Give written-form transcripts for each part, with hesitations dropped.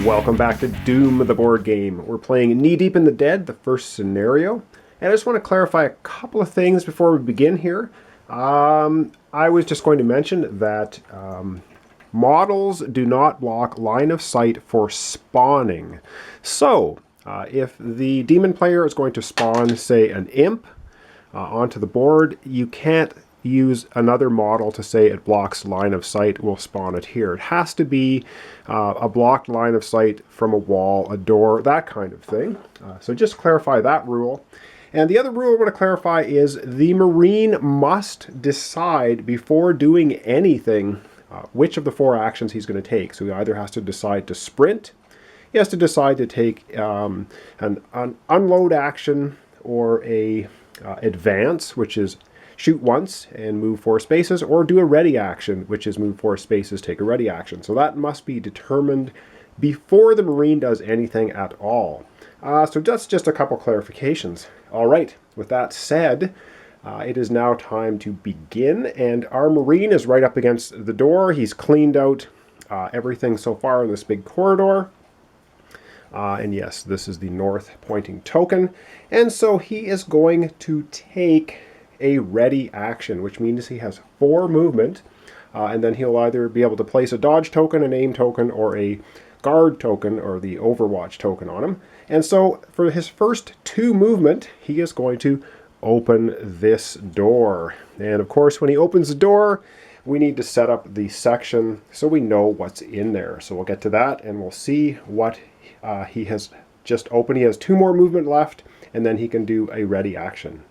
Welcome back to Doom, the board game. We're playing Knee Deep in the Dead, the first scenario. And I just want to clarify a couple of things before we begin here. I was just going to mention that models do not block line of sight for spawning. So, if the demon player is going to spawn, say, an imp onto the board, you can't use another model to say it blocks line of sight, we'll spawn it here. It has to be a blocked line of sight from a wall, a door, that kind of thing. So just clarify that rule. And the other rule I want to clarify is the Marine must decide before doing anything which of the four actions he's going to take. So he either has to decide to sprint, he has to decide to take an unload action, or a advance, which is shoot once and move 4 spaces, or do a ready action, which is move 4 spaces, take a ready action. So that must be determined before the Marine does anything at all. So that's just a couple clarifications. All right, with that said, it is now time to begin, and our Marine is right up against the door. He's cleaned out everything so far in this big corridor. And yes, this is the north pointing token. And so he is going to take a ready action, which means he has 4 movement, and then he'll either be able to place a dodge token, an aim token, or a guard token, or the overwatch token on him. And so for his first 2 movement, he is going to open this door. And of course, when he opens the door, we need to set up the section so we know what's in there. So we'll get to that, and we'll see what he has just opened. He has 2 more movement left, and then he can do a ready action.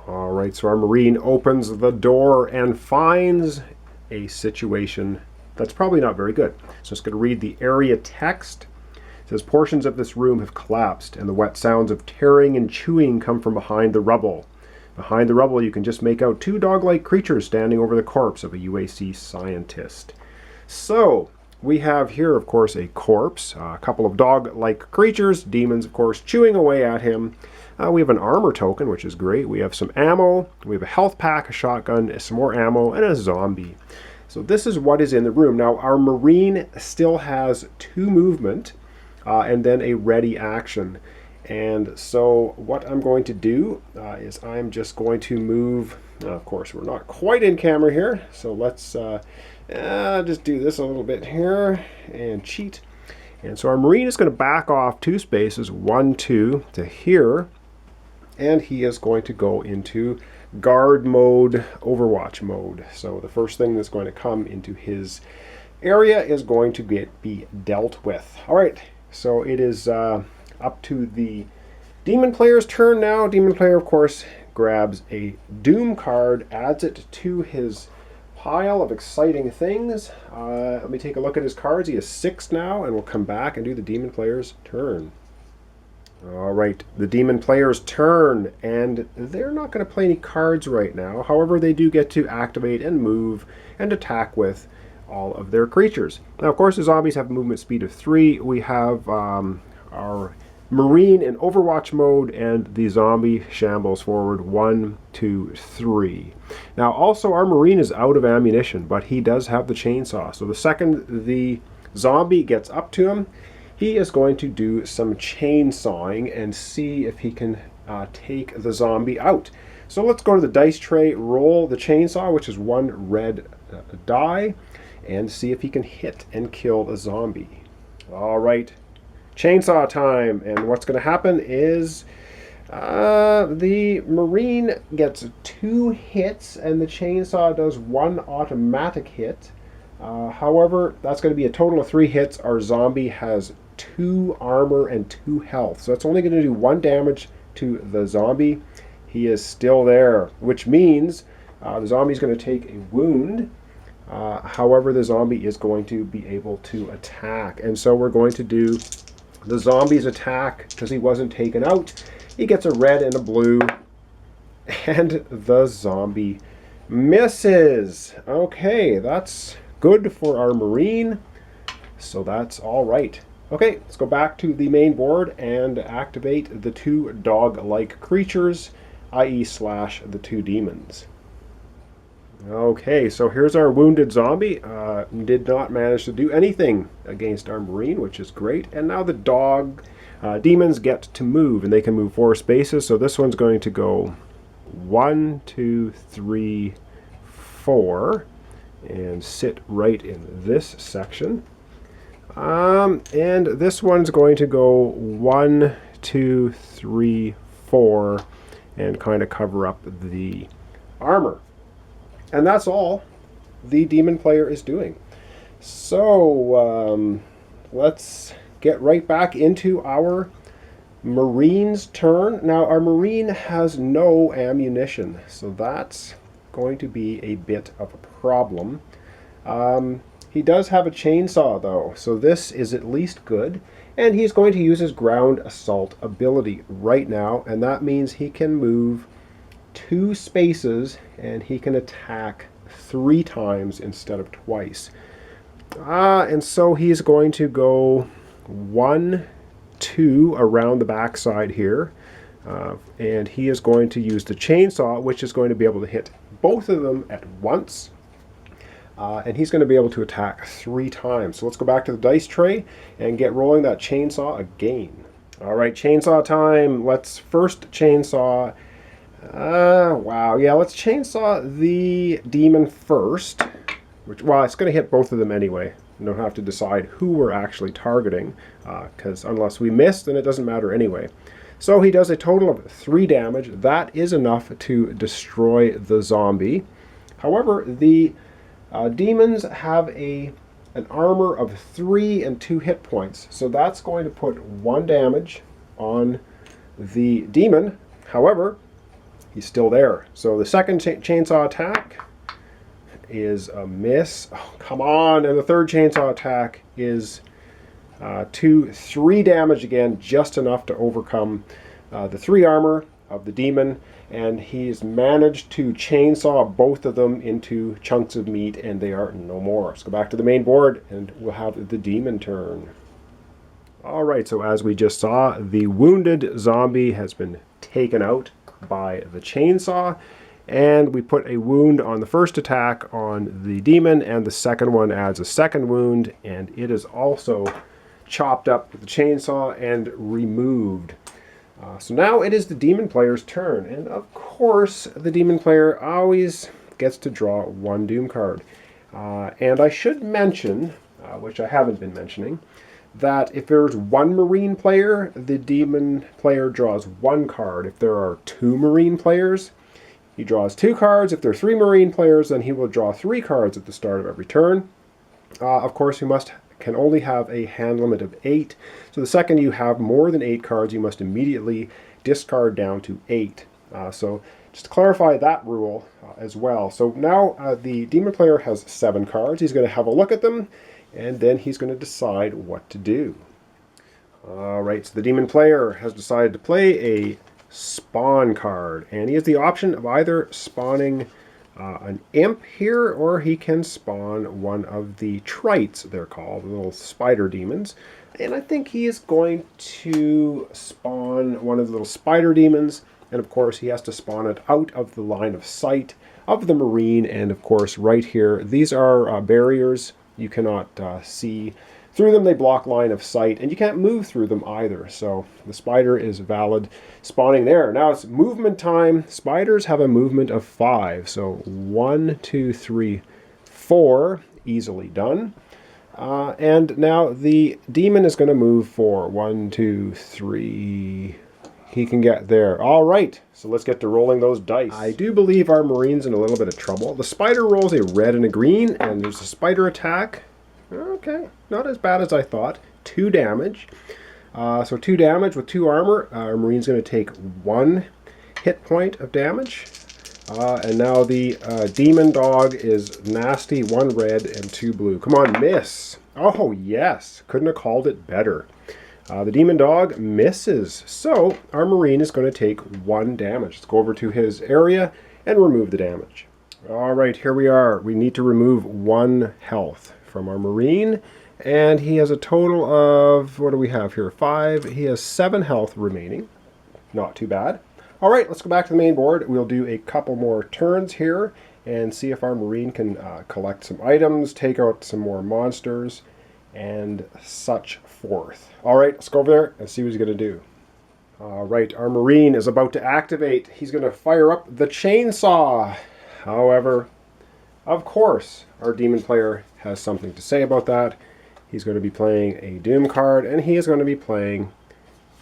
All right, so our Marine opens the door and finds a situation that's probably not very good. So it's going to read the area text. It says, portions of this room have collapsed, and the wet sounds of tearing and chewing come from behind the rubble. Behind the rubble, you can just make out 2 dog-like creatures standing over the corpse of a UAC scientist. So we have here, of course, a corpse, a couple of dog-like creatures, demons, of course, chewing away at him. We have an armor token, which is great. We have some ammo. We have a health pack, a shotgun, some more ammo, and a zombie. So this is what is in the room. Now, our Marine still has 2 movement and then a ready action. And so what I'm going to do is I'm just going to move. Of course, we're not quite in camera here, so let's just do this a little bit here and cheat. And so our Marine is going to back off 2 spaces, 1, 2, to here. And he is going to go into guard mode, overwatch mode. So the first thing that's going to come into his area is going to be dealt with. All right, so it is up to the demon player's turn now. Demon player, of course, grabs a Doom card, adds it to his pile of exciting things. Let me take a look at his cards. He has 6 now, and we'll come back and do the demon player's turn. All right, the demon player's turn, and they're not going to play any cards right now. However, they do get to activate and move and attack with all of their creatures. Now, of course, the zombies have a movement speed of 3. We have our Marine in Overwatch mode, and the zombie shambles forward 1, 2, 3. Now, also, our Marine is out of ammunition, but he does have the chainsaw. So the second the zombie gets up to him, he is going to do some chainsawing and see if he can take the zombie out. So let's go to the dice tray, roll the chainsaw, which is 1 red die, and see if he can hit and kill the zombie. All right, chainsaw time. And what's going to happen is the Marine gets 2 hits, and the chainsaw does 1 automatic hit. However, that's going to be a total of 3 hits. Our zombie has 2 armor and 2 health. So that's only going to do 1 damage to the zombie. He is still there, which means the zombie is going to take a wound. However, the zombie is going to be able to attack. And so we're going to do the zombie's attack because he wasn't taken out. He gets a red and a blue, and the zombie misses. Okay, that's good for our Marine. So that's all right. Okay, let's go back to the main board and activate the 2 dog-like creatures, i.e. slash the 2 demons. Okay, so here's our wounded zombie. did not manage to do anything against our Marine, which is great. And now the dog demons get to move, and they can move 4 spaces. So this one's going to go 1, 2, 3, 4, and sit right in this section. And this one's going to go 1, 2, 3, 4, and kind of cover up the armor. And that's all the demon player is doing. So let's get right back into our Marine's turn. Now our Marine has no ammunition, so that's going to be a bit of a problem. He does have a chainsaw though, so this is at least good. And he's going to use his ground assault ability right now, and that means he can move 2 spaces and he can attack 3 times instead of twice. And so he's going to go 1, 2 around the backside here, and he is going to use the chainsaw, which is going to be able to hit both of them at once. And he's going to be able to attack 3 times. So let's go back to the dice tray and get rolling that chainsaw again. All right, chainsaw time. Let's first chainsaw. Wow, yeah, let's chainsaw the demon first. Well, it's going to hit both of them anyway. We don't have to decide who we're actually targeting, because unless we miss, then it doesn't matter anyway. So he does a total of 3 damage. That is enough to destroy the zombie. However, the demons have an armor of 3 and 2 hit points, so that's going to put 1 damage on the demon. However, he's still there. So the second chainsaw attack is a miss. Oh, come on. And the third chainsaw attack is 3 damage again, just enough to overcome the 3 armor of the demon. And he's managed to chainsaw both of them into chunks of meat, and they are no more. Let's go back to the main board, and we'll have the demon turn. All right, so as we just saw, the wounded zombie has been taken out by the chainsaw, and we put a wound on the first attack on the demon, and the second one adds a second wound, and it is also chopped up with the chainsaw and removed. So now it is the demon player's turn, and of course the demon player always gets to draw 1 doom card. And I should mention, which I haven't been mentioning, that if there's 1 Marine player, the demon player draws 1 card. If there are 2 Marine players, he draws 2 cards. If there are 3 Marine players, then he will draw 3 cards at the start of every turn. Of course, he can only have a hand limit of 8. So the second you have more than 8 cards, you must immediately discard down to 8. So just to clarify that rule as well. So now the demon player has 7 cards. He's going to have a look at them, and then he's going to decide what to do. All right, so the demon player has decided to play a spawn card, and he has the option of either spawning an imp here, or he can spawn one of the trites, they're called, the little spider demons. And I think he is going to spawn one of the little spider demons, and of course he has to spawn it out of the line of sight of the Marine. And of course right here, these are barriers. You cannot see through them. They block line of sight, and you can't move through them either. So the spider is valid spawning there. Now it's movement time. Spiders have a movement of 5. So 1, 2, 3, 4, easily done. And now the demon is going to move for 1, 2, 3. He can get there. All right, so let's get to rolling those dice. I do believe our Marine's in a little bit of trouble. The spider rolls a red and a green, and there's a spider attack. Okay, not as bad as I thought. 2 damage. So 2 damage with 2 armor. Our Marine's going to take 1 hit point of damage. And now the demon dog is nasty. 1 red and 2 blue. Come on, miss. Oh, yes. Couldn't have called it better. The demon dog misses. So our Marine is going to take 1 damage. Let's go over to his area and remove the damage. All right, here we are. We need to remove 1 health from our Marine, and he has a total of, what do we have here, 5. He has 7 health remaining. Not too bad. All right, let's go back to the main board. We'll do a couple more turns here, and see if our Marine can collect some items, take out some more monsters, and such forth. Alright, let's go over there and see what he's going to do. Alright, our Marine is about to activate. He's going to fire up the chainsaw. However, of course, our Demon player has something to say about that. He's going to be playing a Doom card, and he is going to be playing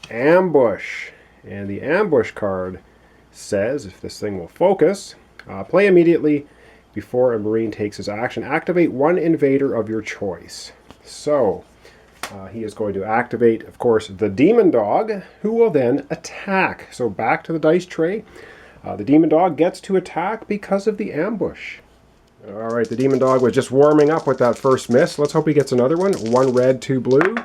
Ambush. And the Ambush card says, if this thing will focus, play immediately before a Marine takes his action. Activate one invader of your choice. So, he is going to activate, of course, the Demon Dog, who will then attack. So back to the dice tray. The Demon Dog gets to attack because of the ambush. Alright, the Demon Dog was just warming up with that first miss. Let's hope he gets another one. 1 red, 2 blue.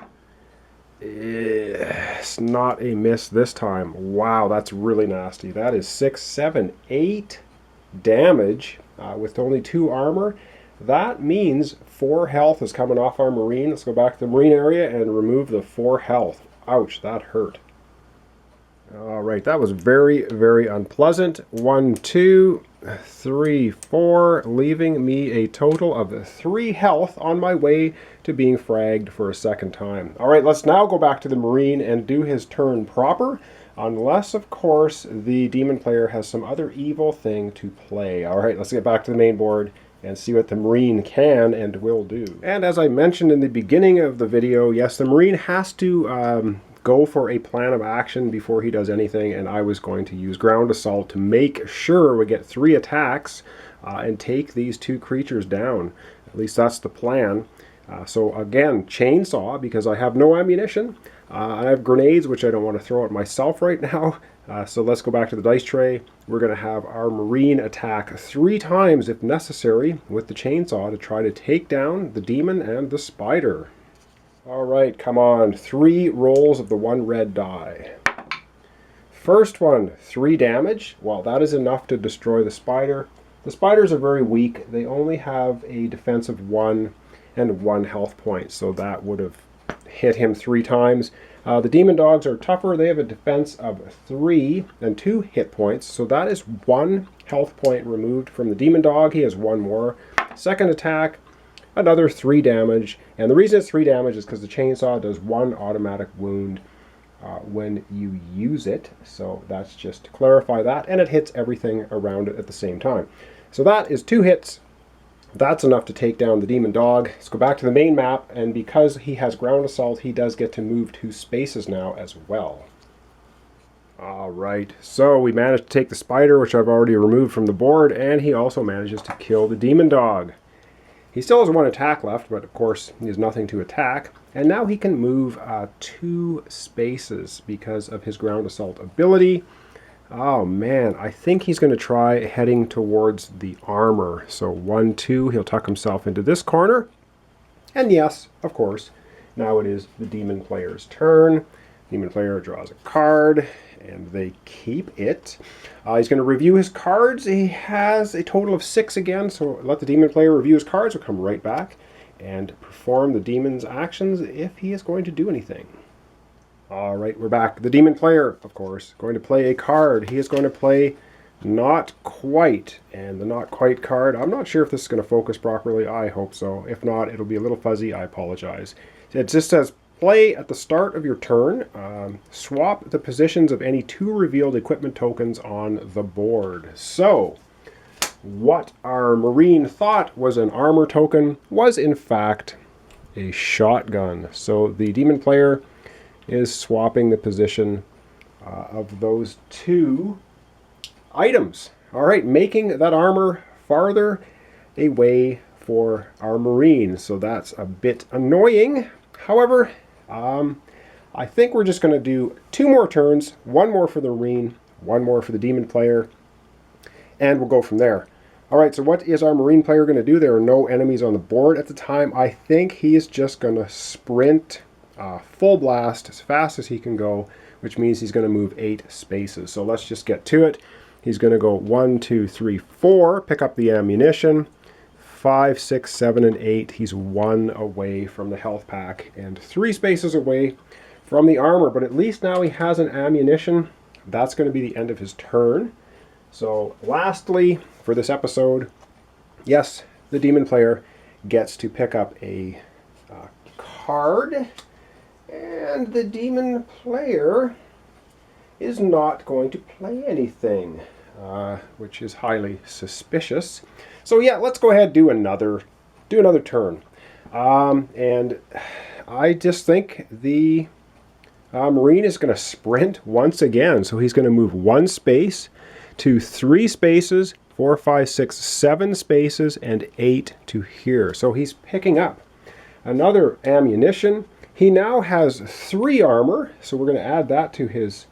It's not a miss this time. Wow, that's really nasty. That is 6, 7, 8 damage with only 2 armor. That means 4 health is coming off our Marine. Let's go back to the Marine area and remove the 4 health. Ouch, that hurt. Alright, that was very, very unpleasant. 1, 2, 3, 4, leaving me a total of 3 health on my way to being fragged for a second time. Alright, let's now go back to the Marine and do his turn proper, unless, of course, the Demon player has some other evil thing to play. Alright, let's get back to the main board and see what the Marine can and will do. And as I mentioned in the beginning of the video, yes, the Marine has to go for a plan of action before he does anything, and I was going to use Ground Assault to make sure we get 3 attacks and take these 2 creatures down. At least that's the plan. So again, Chainsaw, because I have no ammunition. I have grenades, which I don't want to throw at myself right now. So let's go back to the dice tray. We're going to have our Marine attack 3 times if necessary with the Chainsaw to try to take down the Demon and the Spider. Alright, come on. 3 rolls of the 1 red die. First one, 3 damage. Well, that is enough to destroy the Spider. The Spiders are very weak. They only have a defense of 1 and 1 health point, so that would have hit him 3 times. The Demon Dogs are tougher. They have a defense of 3 and 2 hit points, so that is 1 health point removed from the Demon Dog. He has 1 more. Second attack, another 3 damage, and the reason it's 3 damage is because the Chainsaw does 1 automatic wound when you use it, so that's just to clarify that, and it hits everything around it at the same time. So that is 2 hits. That's enough to take down the Demon Dog. Let's go back to the main map, and because he has Ground Assault, he does get to move 2 spaces now as well. Alright, so we managed to take the Spider, which I've already removed from the board, and he also manages to kill the Demon Dog. He still has 1 attack left, but of course he has nothing to attack. And now he can move 2 spaces because of his Ground Assault ability. Oh man, I think he's going to try heading towards the armor. So 1, 2, he'll tuck himself into this corner. And yes, of course, now it is the Demon player's turn. Demon player draws a card, and they keep it. He's going to review his cards. He has a total of 6 again, so let the Demon player review his cards. We'll come right back and perform the Demon's actions if he is going to do anything. Alright, we're back. The Demon player, of course, going to play a card. He is going to play Not Quite. And the Not Quite card, I'm not sure if this is going to focus properly. I hope so. If not, it'll be a little fuzzy. I apologize. It just says, play at the start of your turn. Swap the positions of any 2 revealed equipment tokens on the board. So, what our Marine thought was an armor token was in fact a shotgun. So the Demon player is swapping the position of those 2 items. Alright, making that armor farther away for our Marine. So that's a bit annoying. However, I think we're just going to do 2 more turns, 1 more for the Marine, 1 more for the Demon player, and we'll go from there. Alright, so what is our Marine player going to do? There are no enemies on the board at the time. I think he is just going to sprint full blast as fast as he can go, which means he's going to move 8 spaces. So let's just get to it. He's going to go 1, 2, 3, 4, pick up the ammunition. 5, 6, 7, and 8. He's 1 away from the health pack and 3 spaces away from the armor. But at least now he has an ammunition. That's going to be the end of his turn. So lastly, for this episode, yes, the demon player gets to pick up a card, and the demon player is not going to play anything, which is highly suspicious. So yeah, let's go ahead and do another turn. And I just think the Marine is going to sprint once again. So he's going to move 1 space to 3 spaces, 4, 5, 6, 7 spaces, and 8 to here. So he's picking up another ammunition. He now has 3 armor, so we're going to add that to his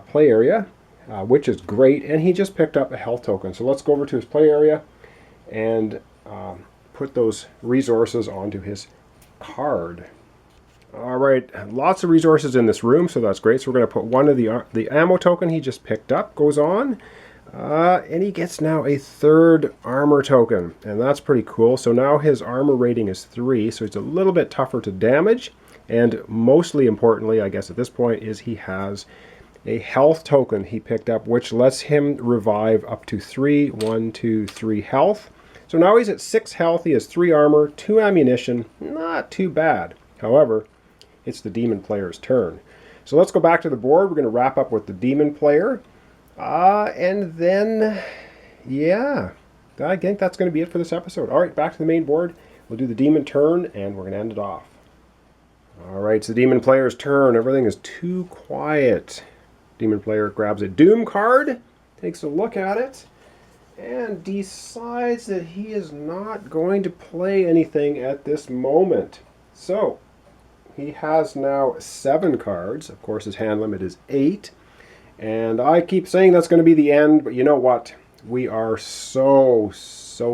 play area, which is great. And he just picked up a health token. So let's go over to his play area and put those resources onto his card. All right, lots of resources in this room, so that's great. So we're going to put one of the ammo token he just picked up goes on, and he gets now a 3rd armor token, and that's pretty cool. So now his armor rating is 3, so he's a little bit tougher to damage, and mostly importantly, I guess at this point, is he has a health token he picked up, which lets him revive up to 1, 2, 3 health. So now he's at 6 health, he has 3 armor, 2 ammunition, not too bad. However, it's the demon player's turn. So let's go back to the board. We're going to wrap up with the demon player. And then, yeah, I think that's going to be it for this episode. All right, back to the main board. We'll do the demon turn, and we're going to end it off. All right, it's the demon player's turn. Everything is too quiet. Demon player grabs a Doom card, takes a look at it, and decides that he is not going to play anything at this moment. So he has now 7 cards. Of course, his hand limit is 8. And I keep saying that's going to be the end, but you know what? We are so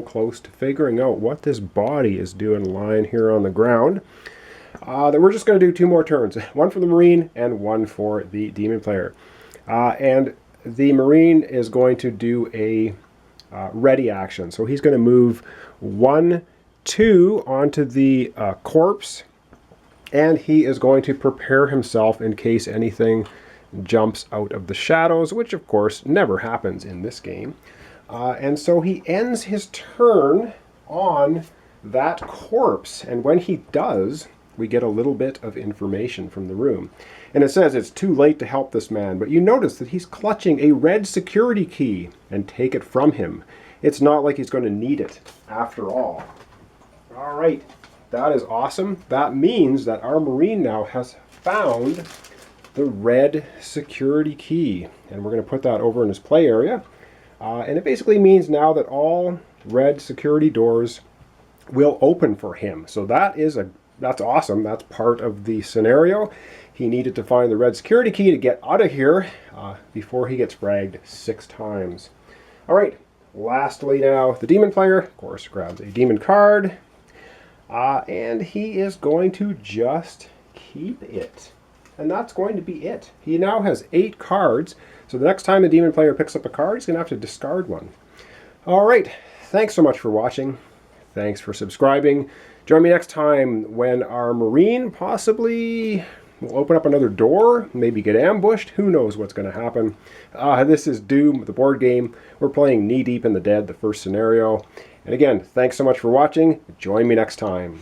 close to figuring out what this body is doing lying here on the ground that we're just going to do 2 more turns. One for the Marine and one for the demon player. And the Marine is going to do a ready action. So he's going to move 1, 2 onto the corpse, and he is going to prepare himself in case anything jumps out of the shadows, which of course never happens in this game. And so he ends his turn on that corpse, and when he does, we get a little bit of information from the room. And it says it's too late to help this man, but you notice that he's clutching a red security key, and take it from him. It's not like he's going to need it after all. All right, that is awesome. That means that our Marine now has found the red security key, and we're going to put that over in his play area. And it basically means now that all red security doors will open for him. So that's awesome. That's part of the scenario. He needed to find the red security key to get out of here before he gets fragged 6 times. All right, lastly now, the demon player, of course, grabs a demon card, and he is going to just keep it. And that's going to be it. He now has 8 cards, so the next time the demon player picks up a card, he's going to have to discard one. All right, thanks so much for watching. Thanks for subscribing. Join me next time when our Marine possibly will open up another door, maybe get ambushed. Who knows what's going to happen. This is Doom, the board game. We're playing Knee Deep in the Dead, the first scenario. And again, thanks so much for watching. Join me next time.